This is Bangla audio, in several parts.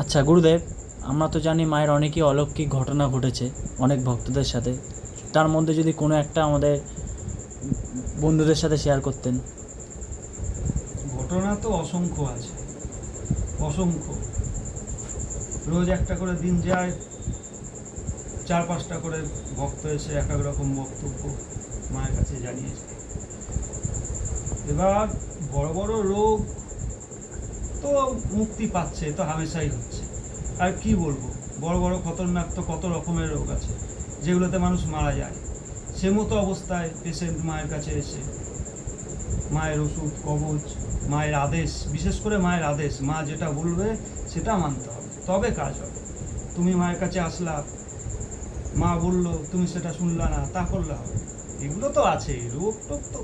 আচ্ছা গুরুদেব, আমরা তো জানি মায়ের অনেকই অলৌকিক ঘটনা ঘটেছে অনেক ভক্তদের সাথে। তার মধ্যে যদি কোনো একটা আমাদের বন্ধুদের সাথে শেয়ার করতেন। ঘটনা তো অসংখ্য আছে, অসংখ্য। রোজ একটা করে দিন যায়, 4-5টা করে ভক্ত এসে এক এক রকম বক্তব্য মায়ের কাছে জানিয়েছে। এবার বড় বড় রোগ তো মুক্তি পাচ্ছে, তো হামেশাই হচ্ছে। আর কি বলবো, বড় বড় খতরনাক তো কত রকমের রোগ আছে যেগুলোতে মানুষ মারা যায়। সে মতো অবস্থায় পেশেন্ট মায়ের কাছে এসে মায়ের ওষুধ, কবচ, মায়ের আদেশ, বিশেষ করে মায়ের আদেশ, মা যেটা বলবে সেটা মানতে হবে, তবে কাজ হবে। তুমি মায়ের কাছে আসলা, মা বললো, তুমি সেটা শুনলা না, তা করলে হবে? এগুলো তো আছে, রোগ টোগ তো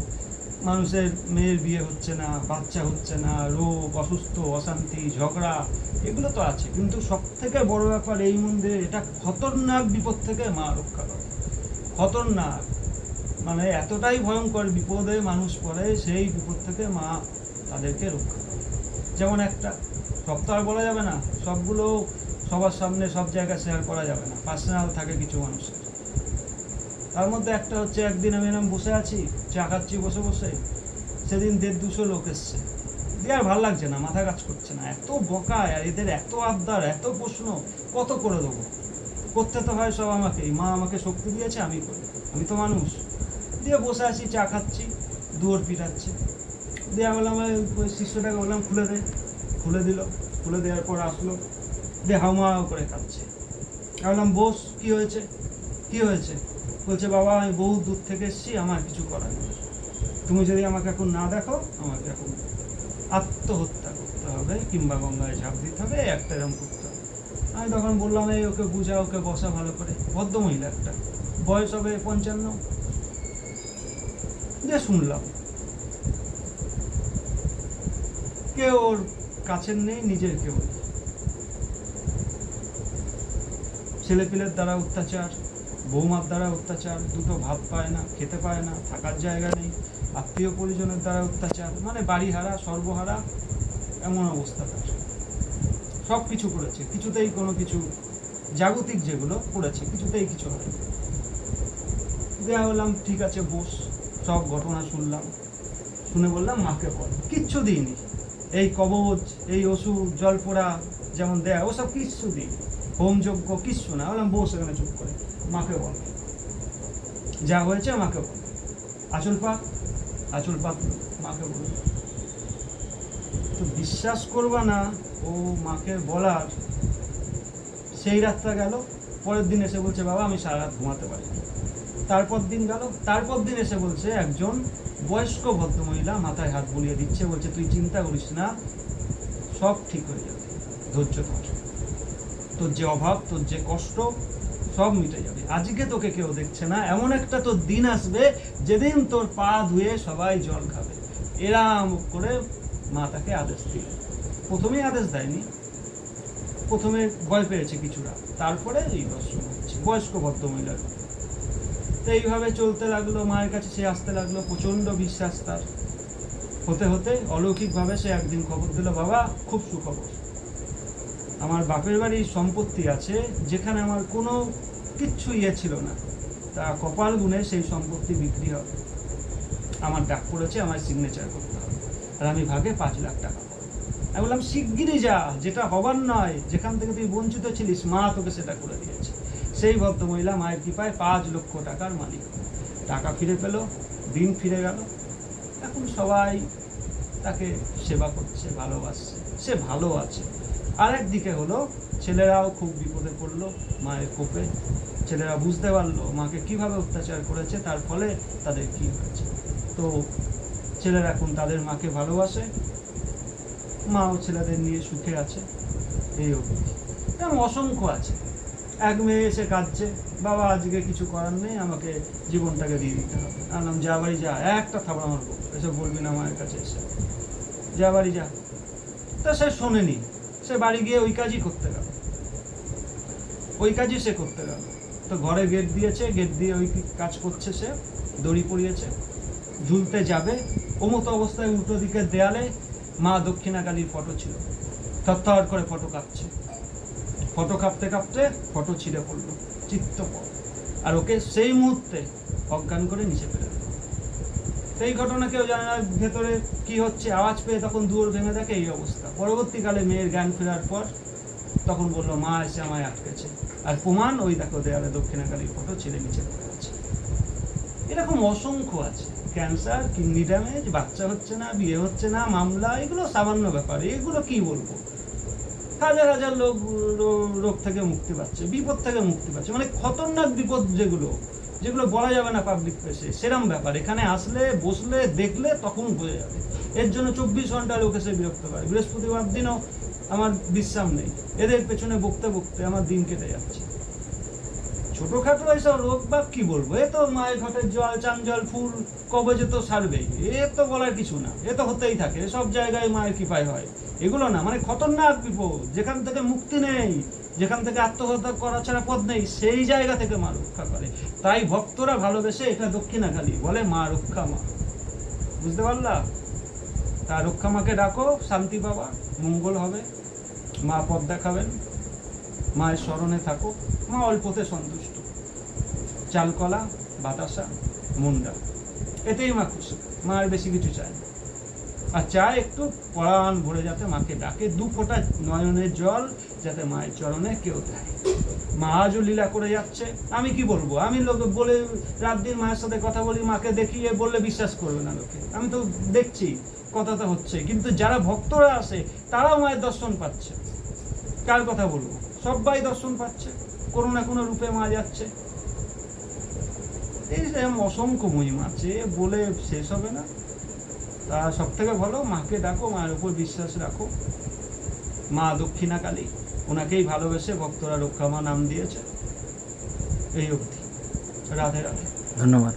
মানুষের, মেয়ের বিয়ে হচ্ছে না, বাচ্চা হচ্ছে না, রোগ, অসুস্থ, অশান্তি, ঝগড়া, এগুলো তো আছে। কিন্তু সব থেকে বড় ব্যাপার এই মন্দিরে, এটা খতরনাক বিপদ থেকে মা রক্ষা করে। খতরনাক মানে এতটাই ভয়ঙ্কর বিপদে মানুষ পড়ে, সেই বিপদ থেকে মা তাদেরকে রক্ষা করে। যেমন একটা, সব তো আর বলা যাবে না, সবগুলো সবার সামনে সব জায়গায় শেয়ার করা যাবে না, পার্সোনাল থাকে কিছু মানুষের। তার মধ্যে একটা হচ্ছে, একদিন আমি এরকম বসে আছি, চা খাচ্ছি বসে বসে, সেদিন 150-200 লোক এসছে। দিয়ে আর ভালো লাগছে না, মাথা কাজ করছে না, এত বকা, আর এদের এত আবদার, এত প্রশ্ন, কত করে দেবো? করতে তো হয় সব আমাকেই, মা আমাকে শক্তি দিয়েছে, আমি করি, আমি তো মানুষ। দিয়ে বসে আছি, চা খাচ্ছি, দুয়ার পিটাচ্ছে। দিয়ে বললাম, ওই শিষ্যটাকে বললাম খুলে দে, খুলে দিল। খুলে দেওয়ার পর আসলো, দিয়ে হাউমা করে কাঁদছে। বললাম, বস, কি হয়েছে, কি হয়েছে? বলছে, বাবা আমি বহু দূর থেকে এসেছি, আমার কিছু করার নেই, তুমি যদি আমাকে এখন না দেখো, আমাকে এখন আত্মহত্যা করতে হবে, কিংবা গঙ্গায় ঝাঁপ দিতে হবে, একটা এরকম করতে হবে। আমি তখন বললাম, এই ওকে বুঝা, ওকে বসা ভালো করে। ভদ্রমহিলা একটা, বয়স হবে 55। দিয়ে শুনলাম, কেউ ওর কাছের নেই, নিজের কেউ নেই। ছেলেপিলের দ্বারা অত্যাচার, বৌমার দ্বারা অত্যাচার, দুটো ভাত পায় না, খেতে পায় না, থাকার জায়গা নেই, আত্মীয় পরিজনের দ্বারা অত্যাচার, মানে বাড়ি হারা, সর্বহারা, এমন অবস্থা তার। সব কিছু করেছে, কিছুতেই কোনো কিছু, জাগতিক যেগুলো করেছে, কিছুতেই কিছু হয়নি। দেয়া বললাম, ঠিক আছে বস। সব ঘটনা শুনলাম, শুনে বললাম, মাকে বল। কিচ্ছু দিইনি, এই কবচ, এই ওষুধ, জল পোড়া যেমন দেয়, ওসব কিচ্ছু দিই, হোমযজ্ঞ কিচ্ছু না। বললাম, বস এখানে চুপ করে, মাকে বল, যা হয়েছে মাকে বল। আঁচল পাক, আঁচল পাক, মাকে বল। তো বিশ্বাস করবা না, ও মাকে বলার সেই রাতটা গেল। পরের দিন এসে বলছে, বাবা আমি সারা রাত ঘুমাতে পারিনি। তারপর দিন গেল, তারপর দিন এসে বলছে, একজন বয়স্ক ভদ্রমহিলা মাথায় হাত বুলিয়ে দিচ্ছে, বলছে, তুই চিন্তা করিস না, সব ঠিক হয়ে যাবে, ধৈর্য ধর, তোর যে অভাব, তোর যে কষ্ট, সব মিটে যাবে। আজকে তোকে কেউ দেখছে না, এমন একটা তোর দিন আসবে যেদিন তোর পা ধুয়ে সবাই জল খাবে। এরাম করে মা তাকে আদেশ দিল। প্রথমেই আদেশ দেয়নি, প্রথমে ভয় পেয়েছে কিছুটা, তারপরে এই দর্শন হচ্ছে বয়স্ক ভদ্রমহিলার। তো এইভাবে চলতে লাগলো, মায়ের কাছে সে আসতে লাগলো, প্রচণ্ড বিশ্বাস তার। হতে হতে অলৌকিকভাবে সে একদিন খবর দিল, বাবা খুব সুখবর, আমার বাপের বাড়ির সম্পত্তি আছে, যেখানে আমার কোনো কিচ্ছু ইয়ে ছিল না, তা কপাল গুনে সেই সম্পত্তি বিক্রি হবে, আমার ডাক পড়েছে, আমার সিগনেচার করতে হবে, আর আমি ভাগে 5 লাখ টাকা পাবো। আমি বললাম, শিগগিরই যা, যেটা হবার নয়, যেখান থেকে তুই বঞ্চিত ছিলিস, মা তোকে সেটা করে দিয়েছে। সেই ভদ্রমহিলা মায়ের কৃপায় 5 লক্ষ টাকার মালিক, টাকা ফিরে পেল, দিন ফিরে গেল। এখন সবাই তাকে সেবা করছে, ভালোবাসছে, সে ভালো আছে। আর একদিকে হলো, ছেলেরাও খুব বিপদে পড়লো মায়ের কোপে। ছেলেরা বুঝতে পারলো মাকে কিভাবে অত্যাচার করেছে, তার ফলে তাদের কি হয়েছে। তো ছেলেরা এখন তাদের মাকে ভালোবাসে, মাও ছেলেদের নিয়ে সুখে আছে। এই অবধি এরকম অসংখ্য আছে। এক মেয়ে এসে কাঁদছে, বাবা আজকে কিছু করার নেই, আমাকে জীবনটাকে দিয়ে দিতে হবে। আনলাম, যা বাড়ি যা, একটা থাবড়া মারবো, এসব বলবি না মায়ের কাছে এসে, যা বাড়ি যা। তা সে শোনেনি, সে বাড়ি গিয়ে ওই কাজই করতে গেল, ওই কাজই সে করতে গেল। তো ঘরে গেট দিয়েছে, গেট দিয়ে ওই কাজ করছে, সে দড়ি পরিয়েছে, ঝুলতে যাবে, ওমতো অবস্থায় উল্টো দিকের দেয়ালে মা দক্ষিণাকালীর ফটো ছিল, থরথর করে ফটো কাঁপছে। ফটো কাঁপতে কাঁপতে ফটো ছিঁড়ে পড়লো, চিত্তপট, আর ওকে সেই মুহূর্তে অজ্ঞান করে নিচে ফেলে দিল। সেই ঘটনা কেউ জানে না, ভেতরে কি হচ্ছে, আওয়াজ পেয়ে তখন দুয়ার ভেঙে দেখে এই অবস্থা। পরবর্তীকালে মেয়ের জ্ঞান ফেরার পর তখন বললো মা এসে আমায় আটকেছে, আর প্রমাণ ওই দেখো দেয়ালে দক্ষিণাকালীর ফটো ছেলে নিচে পড়ে আছে। এরকম অসংখ্য আছে। ক্যান্সার, কিডনি ড্যামেজ, বাচ্চা হচ্ছে না, বিয়ে হচ্ছে না, মামলা, এগুলো সামান্য ব্যাপার, এগুলো কি বলবো। হাজার হাজার লোক রোগ থেকে মুক্তি পাচ্ছে, বিপদ থেকে মুক্তি পাচ্ছে, মানে খতরনাক বিপদ যেগুলো যেগুলো বলা যাবে না পাবলিক প্লেসে, সেরম ব্যাপার। এখানে আসলে বসলে দেখলে তখন বোঝা যাবে। এর জন্য 24 ঘন্টা লোক এসে বিরক্ত করে। বৃহস্পতিবার দিনও আমার বিশ্রাম নেই, এদের পেছনে বকতে বকতে আমার দিন কেটে যাচ্ছে। ছোটখাটো এইসব রোগ বা কি বলবো, এ তো মায়ের ঘটের জল, চান জল, ফুল কবজে তো সারবেই, এ তো বলার কিছু না, এ তো হতেই থাকে, সব জায়গায় মায়ের কৃপায় হয়। এগুলো না, মানে খতরনাক বিপদ, যেখান থেকে মুক্তি নেই, যেখান থেকে আত্মহত্যা করা ছাড়া পথ নেই, সেই জায়গা থেকে মা রক্ষা করে। তাই ভক্তরা ভালোবেসে এটা দক্ষিণাকালী বলে মা রক্ষা মা। বুঝতে পারলা? তা রক্ষা মাকে ডাকো, শান্তি পাবা, মঙ্গল হবে, মা পথ দেখাবেন। মায়ের স্মরণে থাকো, মা অল্পতে সন্তুষ্ট। চালকলা, বাতাসা, মুন্ডা, এতেই মা খুশি, মা আর বেশি কিছু চায় না। আর চায় একটু পরাণ ভরে যাতে মাকে ডাকে, 2 ফোঁটা নয়নের জল যাতে মায়ের চরণে কেউ দেয়। মা আজও লীলা করে যাচ্ছে। আমি কি বলবো, আমি লোক বলে রাত দিন মায়ের সাথে কথা বলি, মাকে দেখিয়ে বললে বিশ্বাস করবে না লোকে। আমি তো দেখছি কথা তো হচ্ছে, কিন্তু যারা ভক্তরা আসে তারাও মায়ের দর্শন পাচ্ছে। কার কথা বলবো, সবাই দর্শন পাচ্ছে, কোনো না কোনো রূপে মা যাচ্ছে। এই অসংখ্য মহিমা আছে, বলে শেষ হবে না। তা সব থেকে ভালো মাকে ডাকো, মায়ের উপর বিশ্বাস রাখো। মা দক্ষিণাকালী, ওনাকেই ভালোবেসে ভক্তরা রক্ষা মা নাম দিয়েছে। এই অবধি। রাধে রাধে। ধন্যবাদ।